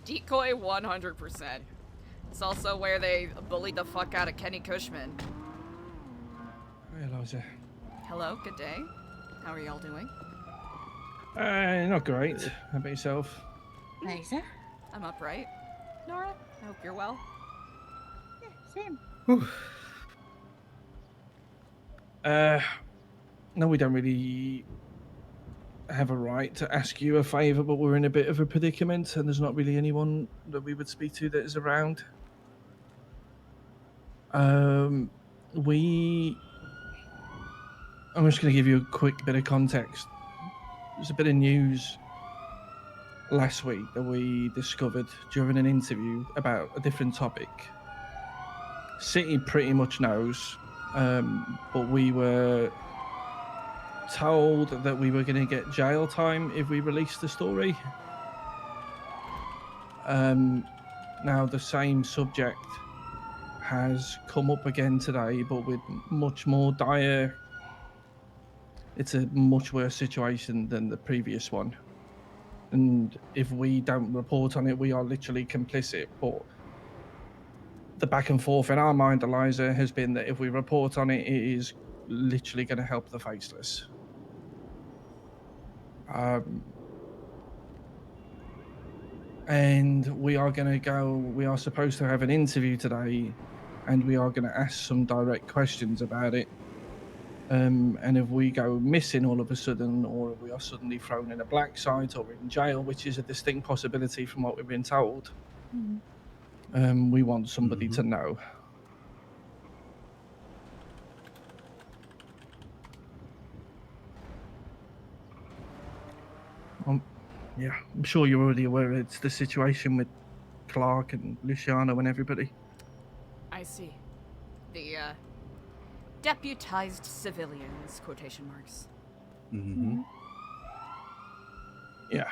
Decoy 100%. It's also where they bullied the fuck out of Kenny Cushman. Hi, Eliza. Hello, good day. How are y'all doing? Not great. How about yourself? Eliza? I'm upright. Nora, I hope you're well. Yeah, same. No, we don't really have a right to ask you a favour, but we're in a bit of a predicament, and there's not really anyone that we would speak to that is around. I'm just going to give you a quick bit of context. There's a bit of news last week that we discovered during an interview about a different topic. City pretty much knows, but we were told that we were going to get jail time if we released the story. Now the same subject has come up again today, but with much more dire. It's a much worse situation than the previous one, and if we don't report on it, we are literally complicit. But the back and forth in our mind, Eliza, has been that if we report on it, it is literally going to help the faceless. And we are going to go. We are supposed to have an interview today, and we are going to ask some direct questions about it. And if we go missing all of a sudden, or we are suddenly thrown in a black site or in jail, which is a distinct possibility from what we've been told, we want somebody to know. Yeah, I'm sure you're already aware it's the situation with Clark and Luciano and everybody. I see. The, deputized civilians, quotation marks. Yeah.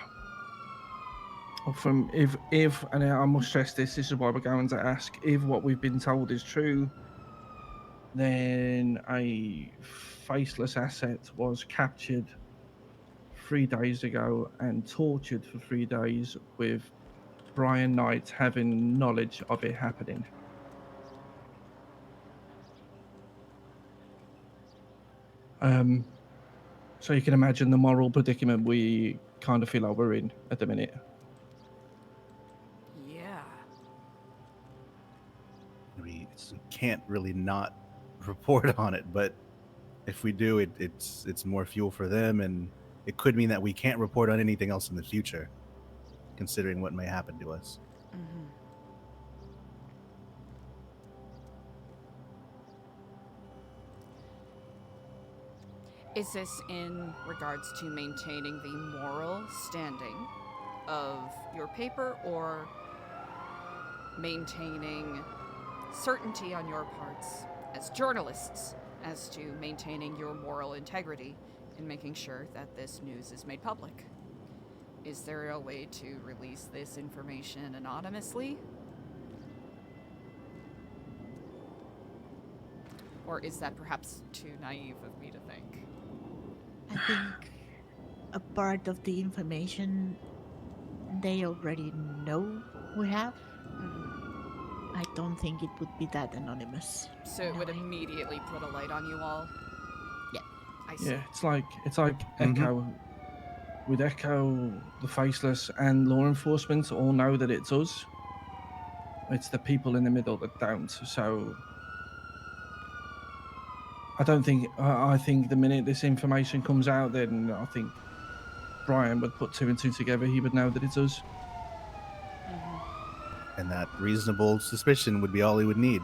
From if and I must stress this is why we're going to ask, if what we've been told is true, then a faceless asset was captured 3 days ago and tortured for 3 days, with Brian Knight having knowledge of it happening. So you can imagine the moral predicament we kind of feel like we're in at the minute. Yeah. We can't really not report on it, but if we do, it's more fuel for them, and it could mean that we can't report on anything else in the future, considering what may happen to us. Is this in regards to maintaining the moral standing of your paper, or maintaining certainty on your parts as journalists as to maintaining your moral integrity and making sure that this news is made public? Is there a way to release this information anonymously? Or is that perhaps too naive of me to think? I think a part of the information they already know we have. I don't think it would be that anonymous. So it would immediately put a light on you all? Yeah. I see. Yeah, it's like Echo. With Echo, the Faceless, and law enforcement all know that it's us. It's the people in the middle that don't. So I don't think. I think the minute this information comes out, then I think Brian would put 2 and 2 together. He would know that it's us. And that reasonable suspicion would be all he would need.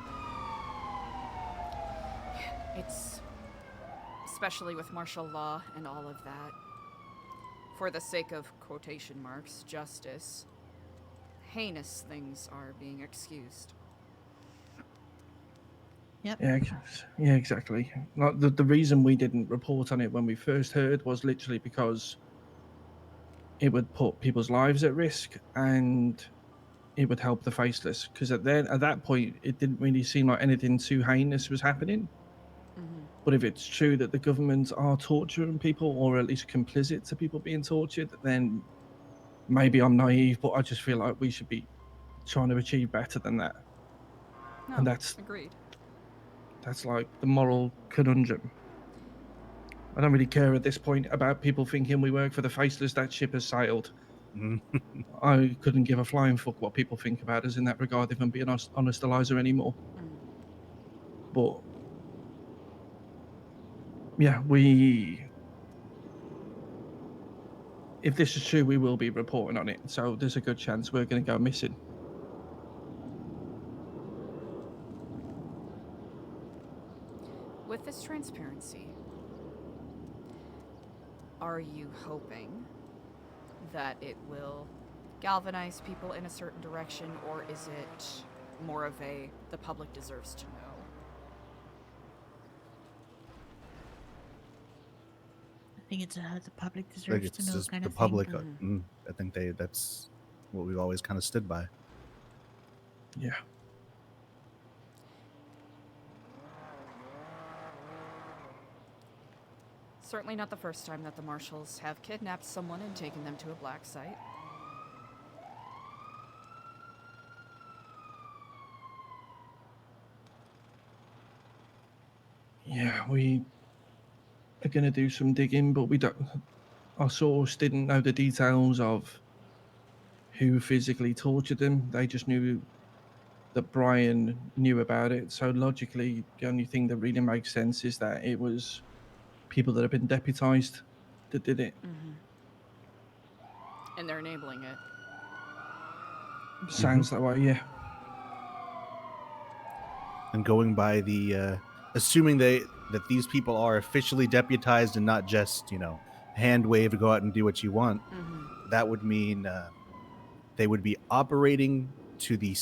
It's, especially with martial law and all of that, for the sake of quotation marks, justice, heinous things are being excused. Yep. Yeah, exactly. Like the reason we didn't report on it when we first heard was literally because it would put people's lives at risk, and it would help the faceless, because at that point it didn't really seem like anything too heinous was happening. But if it's true that the government are torturing people, or at least complicit to people being tortured, then maybe I'm naive, but I just feel like we should be trying to achieve better than that. No, And that's agreed. like the moral conundrum. I don't really care at this point about people thinking we work for the faceless. That ship has sailed. Mhm. I couldn't give a flying fuck what people think about us in that regard, if I'm being honest, Eliza, anymore. Mm. But yeah, if this is true, we will be reporting on it. So there's a good chance we're going to go missing. With this transparency, are you hoping that it will galvanize people in a certain direction, or is it more of a the public deserves to know? I think it's the public Like deserves it's to know just kind the of thing. public. Mhm. I think that's what we've always kind of stood by. Yeah. Certainly not the first time that the Marshals have kidnapped someone and taken them to a black site. Yeah, we are going to do some digging, but we don't. Our source didn't know the details of who physically tortured them. They just knew that Brian knew about it. So logically, the only thing that really makes sense is that it was people that have been deputized that did it. Mm-hmm. And they're enabling it. Sounds that way, yeah. And going by the assuming that these people are officially deputized and not just hand wave to go out and do what you want, Mm-hmm. that would mean they would be operating to the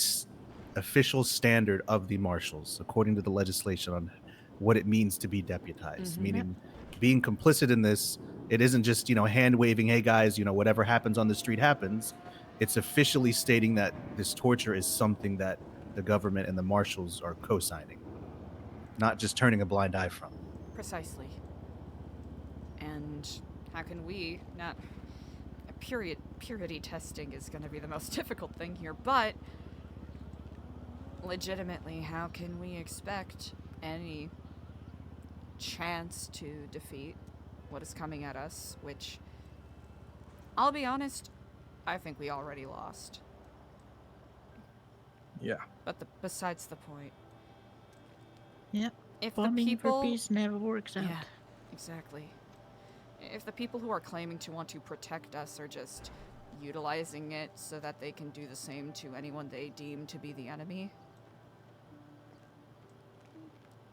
official standard of the marshals according to the legislation on what it means to be deputized, Mhm. meaning being complicit in this. It isn't just hand waving, hey guys, whatever happens on the street happens. It's officially stating that this torture is something that the government and the marshals are co-signing, not just turning a blind eye from. Precisely. And how can we not... Purity testing is going to be the most difficult thing here, but legitimately, how can we expect any chance to defeat what is coming at us, which, I'll be honest, I think we already lost. Yeah. But besides the point. Yep. If the Bombing people... for peace never works out. Yeah, exactly. If the people who are claiming to want to protect us are just utilizing it so that they can do the same to anyone they deem to be the enemy,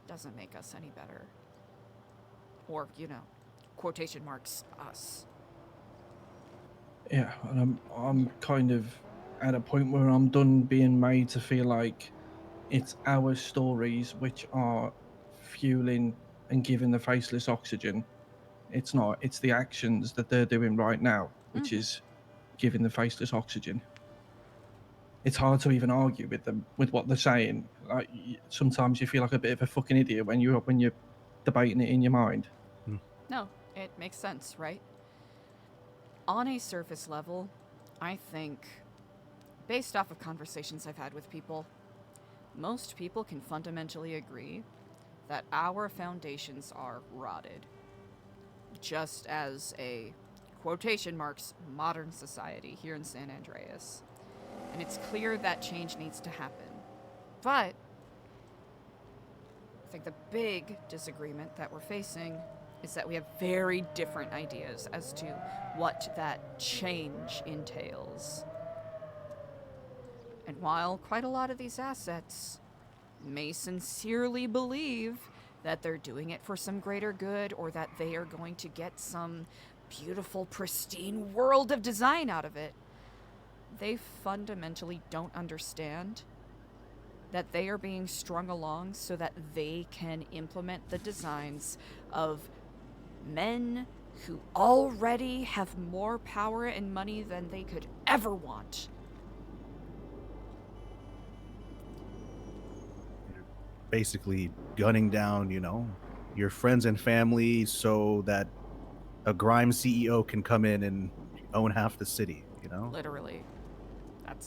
doesn't make us any better. Or, quotation marks, us. Yeah, and I'm kind of at a point where I'm done being made to feel like it's our stories which are fueling and giving the faceless oxygen. It's not. It's the actions that they're doing right now, which is giving the faceless oxygen. It's hard to even argue with them with what they're saying. Like sometimes you feel like a bit of a fucking idiot when you're debating it in your mind. No, it makes sense, right? On a surface level, I think, based off of conversations I've had with people, most people can fundamentally agree that our foundations are rotted. Just as a, quotation marks, modern society here in San Andreas. And it's clear that change needs to happen. But I think the big disagreement that we're facing is that we have very different ideas as to what that change entails. And while quite a lot of these assets may sincerely believe that they're doing it for some greater good or that they are going to get some beautiful, pristine world of design out of it, they fundamentally don't understand that they are being strung along so that they can implement the designs of men who already have more power and money than they could ever want. Basically gunning down, your friends and family so that a grime CEO can come in and own half the city. You know, Literally.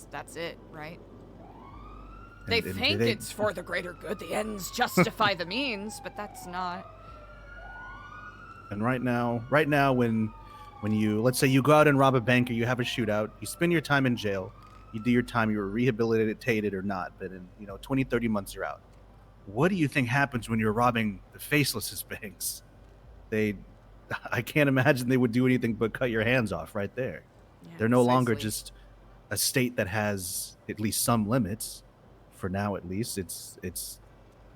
That's it, right? They and think it's for the greater good. The ends justify the means, but that's not. And right now, when you, let's say you go out and rob a bank or you have a shootout, you spend your time in jail, you do your time, you were rehabilitated or not, but in 20, 30 months you're out. What do you think happens when you're robbing the facelessest banks? I can't imagine they would do anything but cut your hands off right there. Yeah, They're no longer precisely. just a state that has at least some limits. For now, at least, it's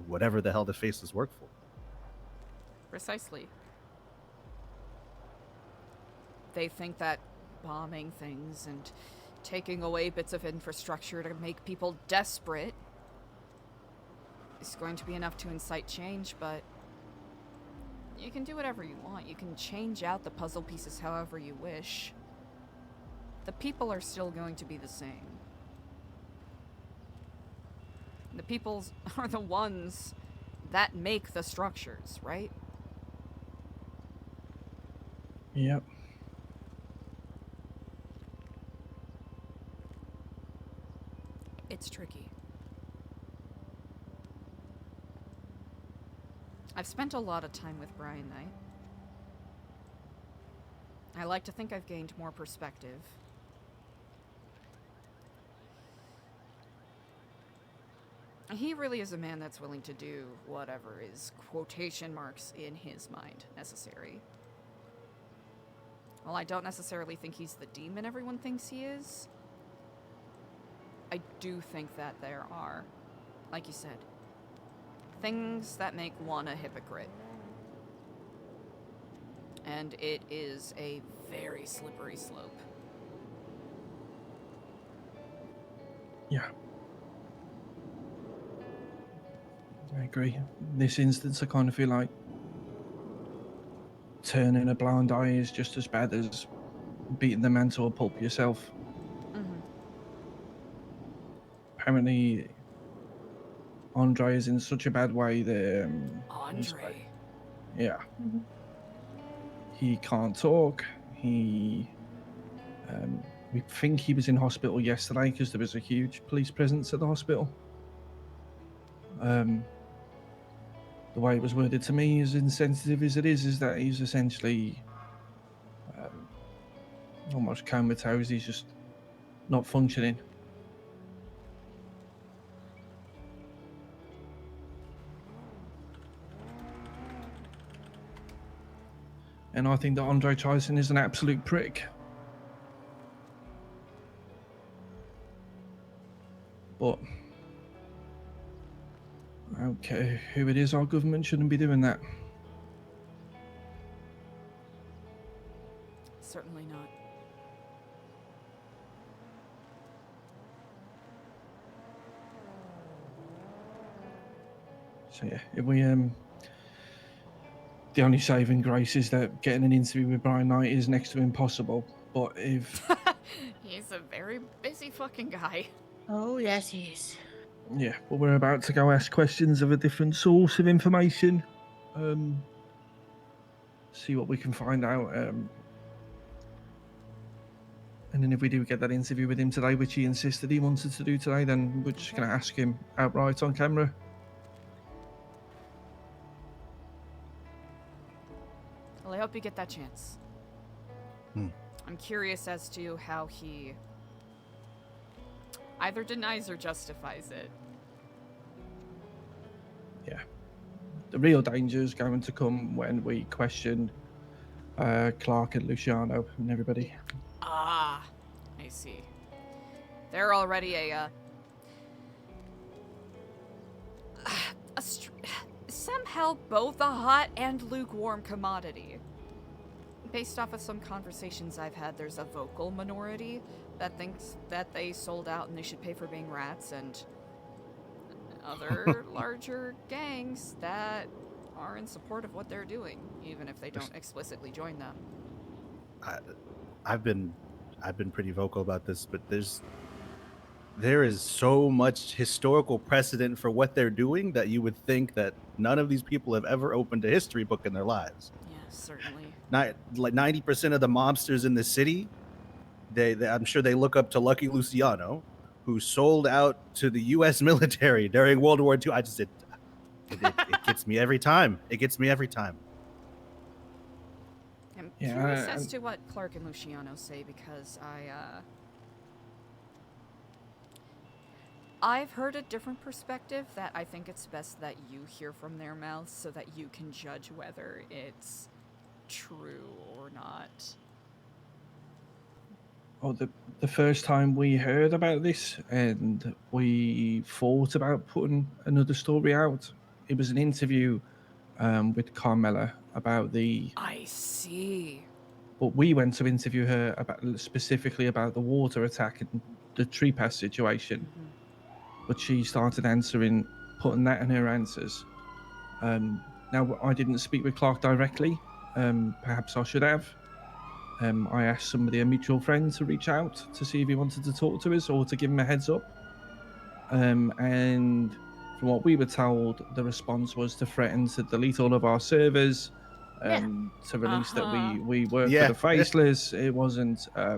whatever the hell the faceless work for. Precisely. They think that bombing things and taking away bits of infrastructure to make people desperate is going to be enough to incite change, but you can do whatever you want. You can change out the puzzle pieces however you wish. The people are still going to be the same. The peoples are the ones that make the structures, right? Yep. It's tricky. I've spent a lot of time with Brian Knight. I like to think I've gained more perspective. He really is a man that's willing to do whatever is, quotation marks, in his mind necessary. While I don't necessarily think he's the demon everyone thinks he is, I do think that there are, like you said, things that make one a hypocrite. And it is a very slippery slope. Yeah. I agree. In this instance, I kind of feel like turning a blind eye is just as bad as beating the man to a pulp yourself. Mm-hmm. Apparently, Andre is in such a bad way that Andre. yeah, he can't talk. We think he was in hospital yesterday because there was a huge police presence at the hospital. The way it was worded to me, as insensitive as it is that he's essentially almost comatose. He's just not functioning. And I think that Andre Tyson is an absolute prick. But I don't care who it is, our government shouldn't be doing that. Certainly not. So yeah, if we the only saving grace is that getting an interview with Brian Knight is next to impossible. But if He's a very busy fucking guy. Oh, yes, he is. yeah, but we're about to go ask questions of a different source of information. See what we can find out. And then if we do get that interview with him today, which he insisted he wanted to do today, then we're just going to ask him outright on camera. Well, I hope you get that chance. I'm curious as to how he either denies or justifies it. Yeah. The real danger is going to come when we question Clark and Luciano and everybody. Ah, I see. They're already somehow both a hot and lukewarm commodity. Based off of some conversations I've had, there's a vocal minority that thinks that they sold out and they should pay for being rats, and other larger gangs that are in support of what they're doing, even if they don't explicitly join them. I've been pretty vocal about this, but there is so much historical precedent for what they're doing that you would think that none of these people have ever opened a history book in their lives. Yeah, certainly. Like 90% of the mobsters in the city I'm sure they look up to Lucky Luciano, who sold out to the U.S. military during World War II. It gets me every time. It gets me every time. I'm Yeah, curious as to what Clark and Luciano say, because I've heard a different perspective that I think it's best that you hear from their mouths so that you can judge whether it's true or not. Oh, the first time we heard about this and we thought about putting another story out, it was an interview with Carmela about the. I see. But we went to interview her specifically about the water attack and the tree pass situation. But she started putting that in her answers. Now, I didn't speak with Clark directly. Perhaps I should have. I asked somebody, a mutual friend, to reach out to see if he wanted to talk to us or to give him a heads up. And from what we were told, the response was to threaten to delete all of our servers, to release that we work for the faceless. It wasn't. I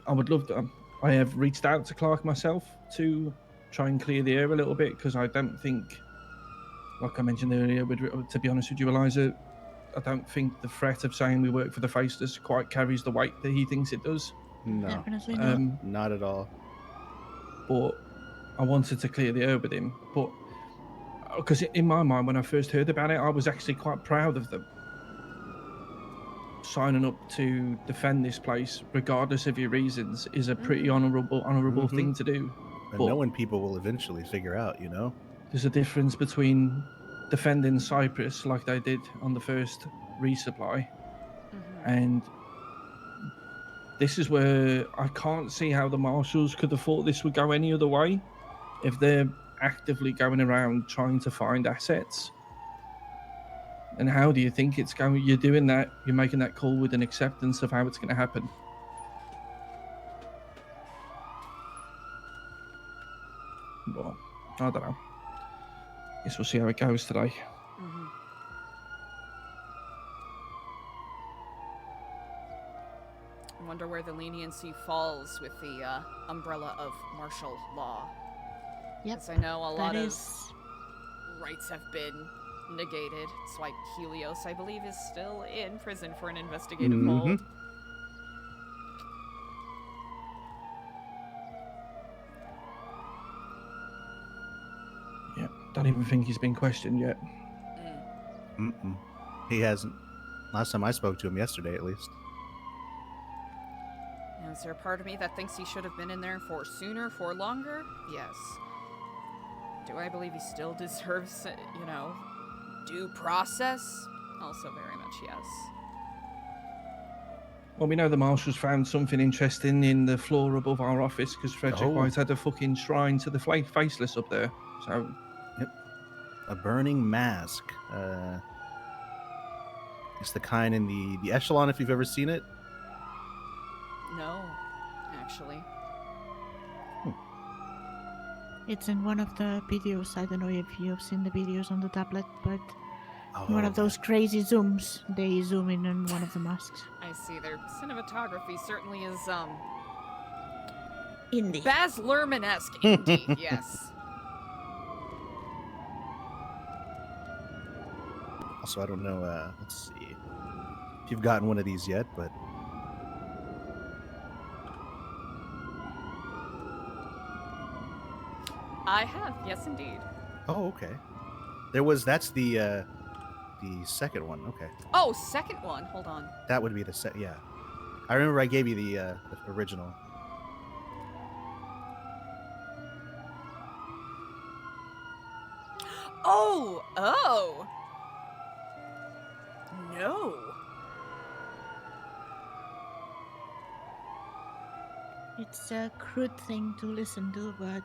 would love to. I have reached out to Clark myself to try and clear the air a little bit, because I don't think, like I mentioned earlier, to be honest with you, Eliza, I don't think the threat of saying we work for the faceless quite carries the weight that he thinks it does. No, Definitely not. not at all. But I wanted to clear the air with him. But because in my mind, when I first heard about it, I was actually quite proud of them signing up to defend this place, regardless of your reasons, is a pretty honourable thing to do. And knowing people will eventually figure out, you know? There's a difference between defending Cyprus like they did on the first resupply, and this is where I can't see how the Marshals could have thought this would go any other way if they're actively going around trying to find assets. And how do you think it's going? You're doing that, you're making that call with an acceptance of how it's going to happen. Well, I don't know. Guess we'll see how it goes today. I wonder where the leniency falls with the umbrella of martial law. Yep. Because I know a lot of rights have been negated. It's why Helios, I believe, is still in prison for an investigative hold. Yeah, don't even think he's been questioned yet. He hasn't. Last time I spoke to him, yesterday at least. Now, is there a part of me that thinks he should have been in there for sooner, for longer? Yes. Do I believe he still deserves, due process? Also very much yes. Well, we know the Marshals found something interesting in the floor above our office, because Frederick White had a fucking shrine to the faceless up there. So, yep, a burning mask. It's the kind in the echelon, if you've ever seen it. No, actually. It's in one of the videos. I don't know if you've seen the videos on the tablet, but one of those crazy zooms, they zoom in on one of the masks. I see. Their cinematography certainly is, indie. Baz Luhrmann-esque indie, yes. Also, I don't know, let's see if you've gotten one of these yet, but I have, yes indeed. oh, okay. That's the second one. Okay. Oh, second one. Hold on. That would be the set. Yeah, I remember I gave you the original. Oh. No. It's a crude thing to listen to, but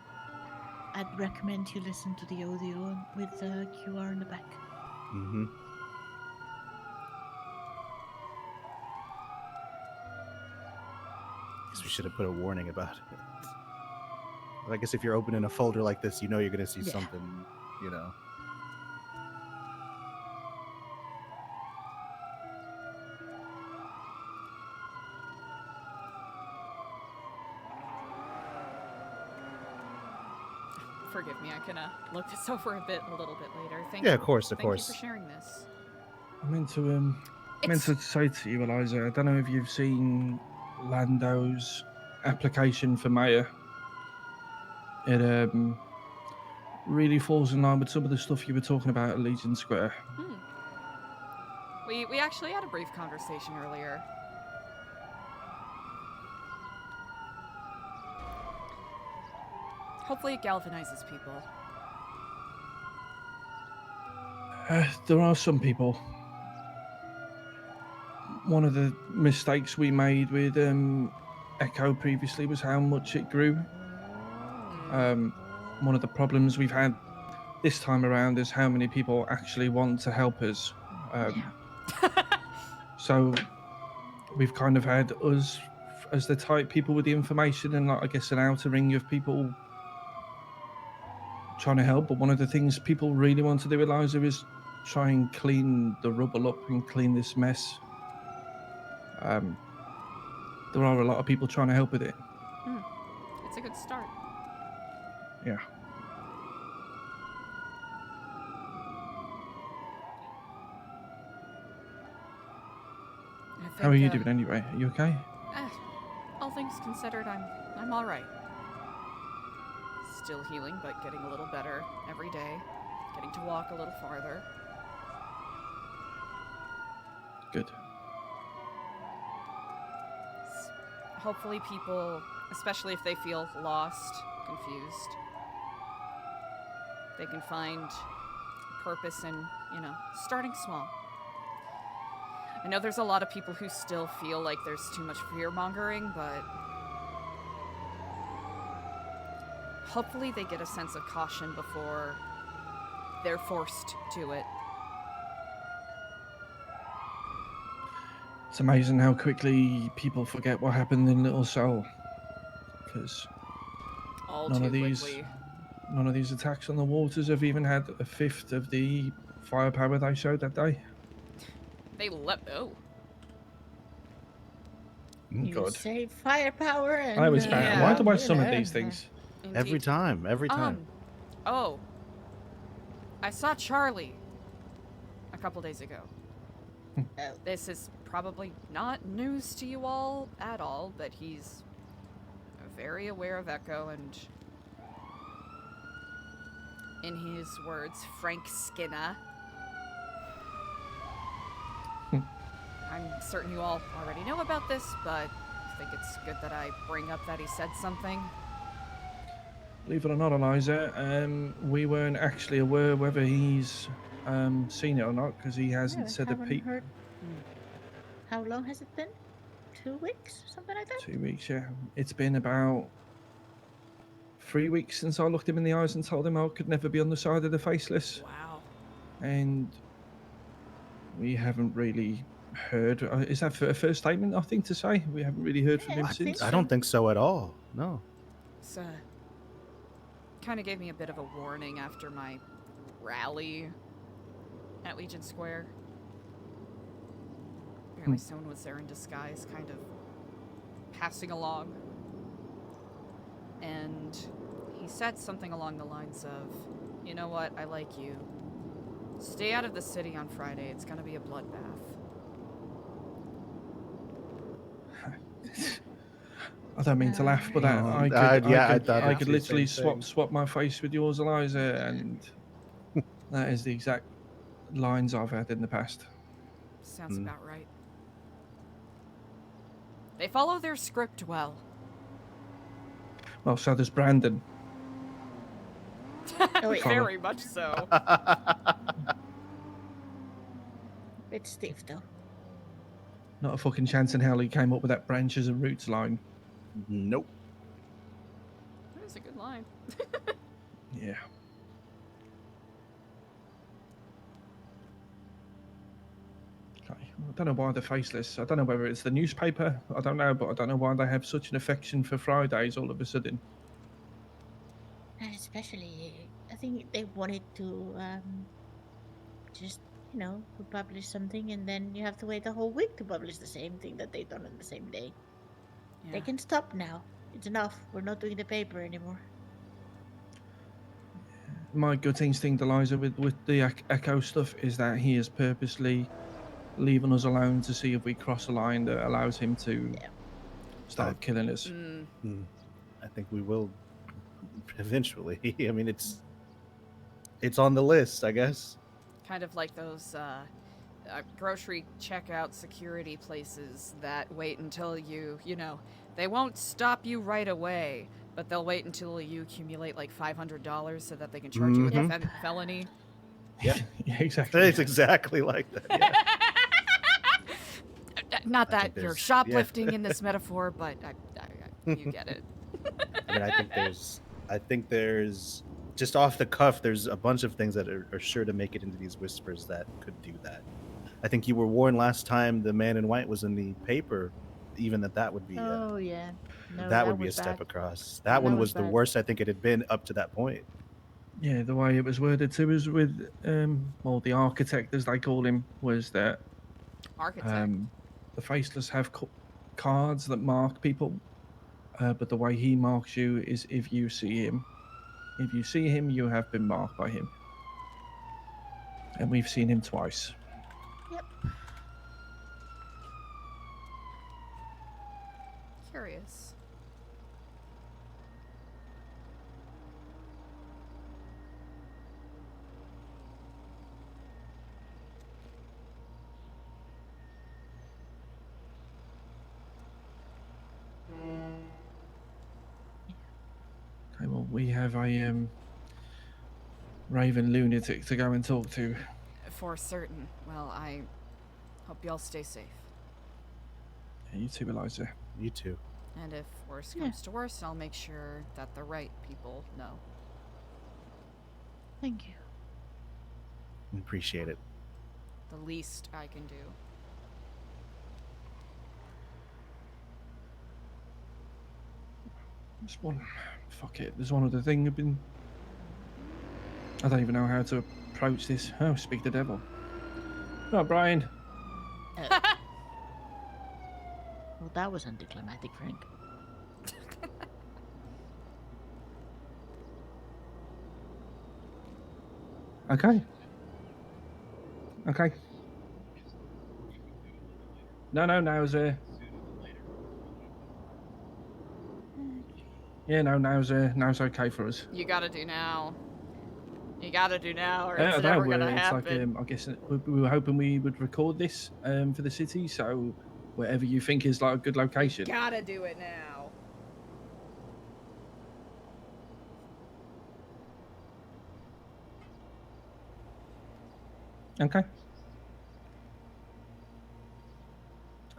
I'd recommend you listen to the audio with the QR in the back. Guess we should have put a warning about it. I guess if you're opening a folder like this, you know you're going to see something, you know. forgive me. I can look this over a little bit later. Thank Yeah, you. of course, of Thank course. you for sharing this. I meant to It's say to you, Eliza, I don't know if you've seen Lando's application for mayor. It really falls in line with some of the stuff you were talking about at Legion Square. we actually had a brief conversation earlier. Hopefully it galvanizes people. There are some people. One of the mistakes we made with Echo previously was how much it grew. One of the problems we've had this time around is how many people actually want to help us. So we've kind of had us as the type people with the information and I guess an outer ring of people trying to help. But one of the things people really want to do, Eliza, is try and clean the rubble up and clean this mess. There are a lot of people trying to help with it. It's a good start. Yeah. How are you doing anyway? Are you okay? All things considered, I'm all right. Still healing, but getting a little better every day. Getting to walk a little farther. Good. Hopefully people, especially if they feel lost, confused, they can find purpose in, starting small. I know there's a lot of people who still feel like there's too much fear-mongering, but hopefully they get a sense of caution before they're forced to it. It's amazing how quickly people forget what happened in Little Seoul. Because none of these attacks on the waters have even had a fifth of the firepower they showed that day. You God. say firepower and... I was bad. Why do I you summon know, these things? Indeed. Every time. I saw Charlie a couple days ago. Oh. This is probably not news to you all at all, but he's very aware of Echo and, in his words, Frank Skinner. I'm certain you all already know about this, but I think it's good that I bring up that he said something. Believe it or not, Eliza, we weren't actually aware whether he's seen it or not because he hasn't said a peep. Heard. How long has it been? 2 weeks? Something like that? 2 weeks, yeah. It's been about 3 weeks since I looked him in the eyes and told him I could never be on the side of the faceless. Wow. And we haven't really heard. Is that a first statement, I think, to say? We haven't really heard from him since. I don't think so at all. No. It's, kind of gave me a bit of a warning after my rally at Legion Square. Apparently someone was there in disguise, kind of passing along. And he said something along the lines of, you know what, I like you. Stay out of the city on Friday. It's going to be a bloodbath. I don't mean to laugh, but I could literally swap my face with yours, Eliza, and that is the exact lines I've had in the past. Sounds about right. They follow their script well. Well, so does Brandon. Very much so. Bit stiff, though. Not a fucking chance in hell he came up with that branches and roots line. Nope. That is a good line. Yeah. Okay. I don't know why they're faceless. I don't know whether it's the newspaper. I don't know, but I don't know why they have such an affection for Fridays all of a sudden. And especially, I think they wanted to just, publish something and then you have to wait a whole week to publish the same thing that they done on the same day. Yeah. They can stop now. It's enough. We're not doing the paper anymore. my gut instinct, Eliza, with the echo stuff is that he is purposely leaving us alone to see if we cross a line that allows him to start killing us. I think we will eventually. I mean, it's on the list, I guess. Kind of like those grocery checkout security places that wait until you know, they won't stop you right away, but they'll wait until you accumulate like $500 so that they can charge you with a felony. Yeah, Yeah, exactly. It's exactly like that. Yeah. Not I that think you're there's- shoplifting in this metaphor, but you get it. I mean, I think there's just off the cuff. There's a bunch of things that are sure to make it into these whispers that could do that. I think you were warned last time the man in white was in the paper, even that would be. Oh yeah. No, that would be a was step bad. across. That one was the bad. worst I think it had been up to that point. Yeah, the way it was worded too was with well, the architect, as they call him, was that Architect. the faceless have cards that mark people, but the way he marks you is if you see him. If you see him, you have been marked by him. And we've seen him twice. Yep. Curious. Okay, well, we have a raven lunatic to go and talk to. For certain. Well, I hope y'all stay safe. Yeah, you too, Eliza. You too. And if worse comes to worse, I'll make sure that the right people know. Thank you. Appreciate it. The least I can do. There's one. Fuck it. There's one other thing I've been. I don't even know how to approach this. Oh, speak the devil. Oh, Brian. Well, that was anticlimactic, Frank. Okay. Okay. No, now's yeah, now's okay for us. You gotta do now. You gotta do now, or Yeah, it's no, never gonna it's happen. like I guess we were hoping we would record this for the city, so wherever you think is like a good location. Gotta do it now. Okay.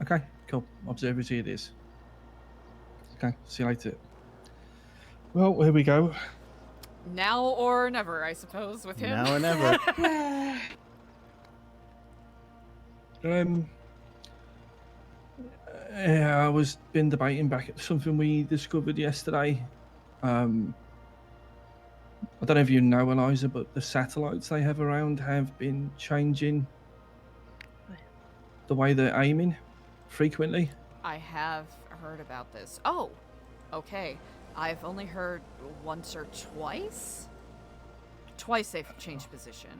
Okay, cool. Observatory it is. Okay, see you later. Well, here we go. Now or never, I suppose, with him. Now or never. Yeah, I was been debating back at something we discovered yesterday. I don't know if you know, Eliza, but the satellites they have around have been changing the way they're aiming frequently. I have heard about this. Oh, okay. I've only heard once or twice. Twice they've changed position.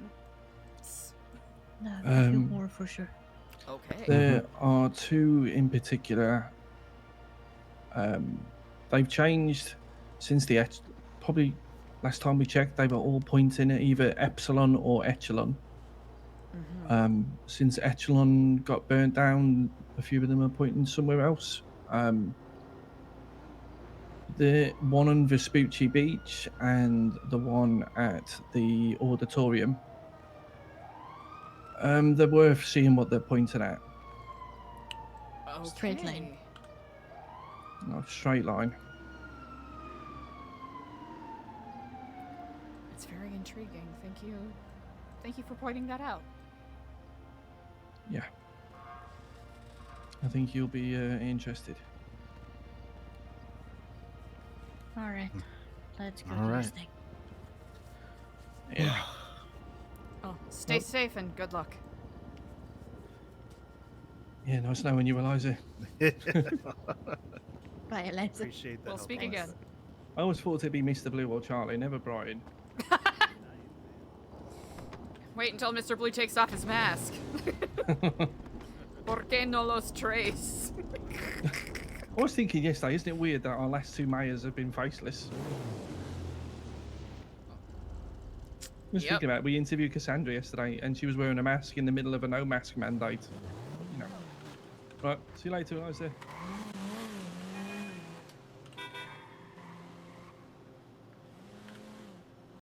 No, a few Um, more for sure. Okay. There are two in particular. They've changed since the probably last time we checked. They were all pointing at either epsilon or echelon. Since echelon got burnt down, a few of them are pointing somewhere else. The one on Vespucci Beach and the one at the auditorium. They're worth seeing what they're pointing at. Okay. Straight line. Not straight line. It's very intriguing. Thank you. Thank you for pointing that out. Yeah. I think you'll be interested. All right, let's go All to this right. thing. Yeah. Oh, stay safe and good luck. Yeah, nice knowing you, Eliza. Bye, Eliza. Appreciate that. We'll speak Thanks. again. I always thought it'd be Mr. Blue or Charlie, never Brian. Nice. Wait until Mr. Blue takes off his mask. ¿Por qué no los traes? I was thinking yesterday, isn't it weird that our last two mayors have been faceless? Just thinking about it, we interviewed Cassandra yesterday, and she was wearing a mask in the middle of a no mask mandate. You know. Right, see you later, Eliza.